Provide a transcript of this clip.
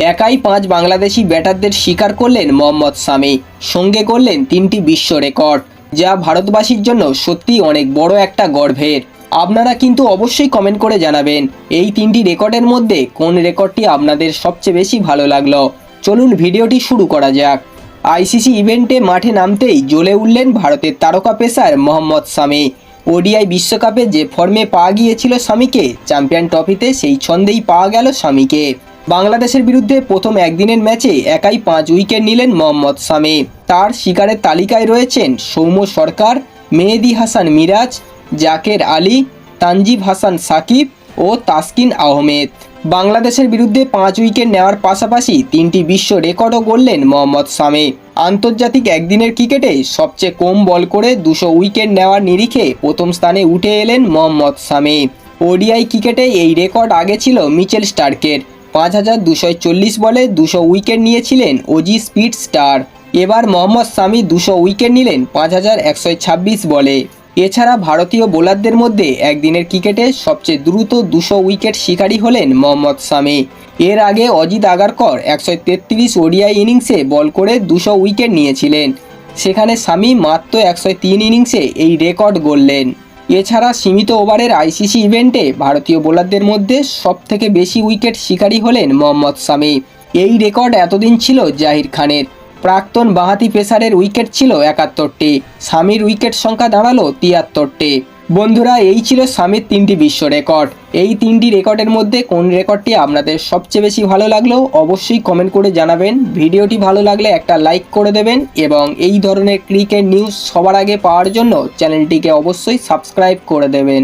একাই 5 বাংলাদেশি ব্যাটারদের শিকার করলেন মোহাম্মদ সামি, সঙ্গে করলেন 3টি বিশ্ব রেকর্ড, যা ভারতবাসীর জন্য সত্যি অনেক বড় একটা গর্বের। আপনারা কিন্তু অবশ্যই কমেন্ট করে জানাবেন এই 3টি রেকর্ডের মধ্যে কোন রেকর্ডটি আপনাদের সবচেয়ে বেশি ভালো লাগলো। চলুন ভিডিওটি শুরু করা যাক। আইসিসি ইভেন্টে মাঠে নামতেই জ্বলে উঠলেন ভারতের তারকা পেসার মোহাম্মদ সামি। ওডিআই বিশ্বকাপে যে ফর্মে পাওয়া গিয়েছিল সামিকে, চ্যাম্পিয়ন ট্রফিতে সেই ছন্দেই পাওয়া গেল সামিকে। বাংলাদেশের বিরুদ্ধে প্রথম একদিনের ম্যাচে একাই 5 উইকেট নিলেন মোহাম্মদ সামি। তার শিকারের তালিকায় রয়েছেন সৌম্য সরকার, মেহেদী হাসান মিরাজ, জাকের আলী, তানজিব হাসান সাকিব ও তাসকিন আহমেদ। বাংলাদেশের বিরুদ্ধে 5 উইকেট নেওয়ার পাশাপাশি 3টি বিশ্ব রেকর্ডও গড়লেন মোহাম্মদ সামি। আন্তর্জাতিক একদিনের ক্রিকেটে সবচেয়ে কম বল করে 200 উইকেট নেওয়ার নিরিখে প্রথম স্থানে উঠে এলেন মোহাম্মদ সামি। ওডিআই ক্রিকেটে এই রেকর্ড আগে ছিল মিচেল স্টার্কের। 5240 বলে 200 উইকেট নিয়েছিলেন ওজি স্পিড স্টার। এবার মোহাম্মদ সামি 200 উইকেট নিলেন 5126 বলে। এছাড়া ভারতীয় বোলারদের মধ্যে একদিনের ক্রিকেটে সবচেয়ে দ্রুত 200 উইকেট শিকারী হলেন মোহাম্মদ সামি। এর আগে অজিত আগারকর 133 ওডিআই ইনিংসে বল করে 200 উইকেট নিয়েছিলেন, সেখানে সামি মাত্র 103 ইনিংসে এই রেকর্ড গড়লেন। এছাড়া সীমিত ওভারের আইসিসি ইভেন্টে ভারতীয় বোলারদের মধ্যে সবথেকে বেশি উইকেট শিকারী হলেন মোহাম্মদ সামি। এই রেকর্ড এতদিন ছিল জাহির খানের। প্রাক্তন বাঁহাতি পেসারের উইকেট ছিল 71টি, সামির উইকেট সংখ্যা দাঁড়ালো 73টি। বন্ধুরা, এই ছিল সামির 3টি বিশ্ব রেকর্ড। এই 3টি রেকর্ডের মধ্যে কোন রেকর্ডটি আপনাদের সবচেয়ে বেশি ভালো লাগলো অবশ্যই কমেন্ট করে জানাবেন। ভিডিওটি ভালো লাগলে একটা লাইক করে দেবেন এবং এই ধরনের ক্রিকেট নিউজ সবার আগে পাওয়ার জন্য চ্যানেলটিকে অবশ্যই সাবস্ক্রাইব করে দেবেন।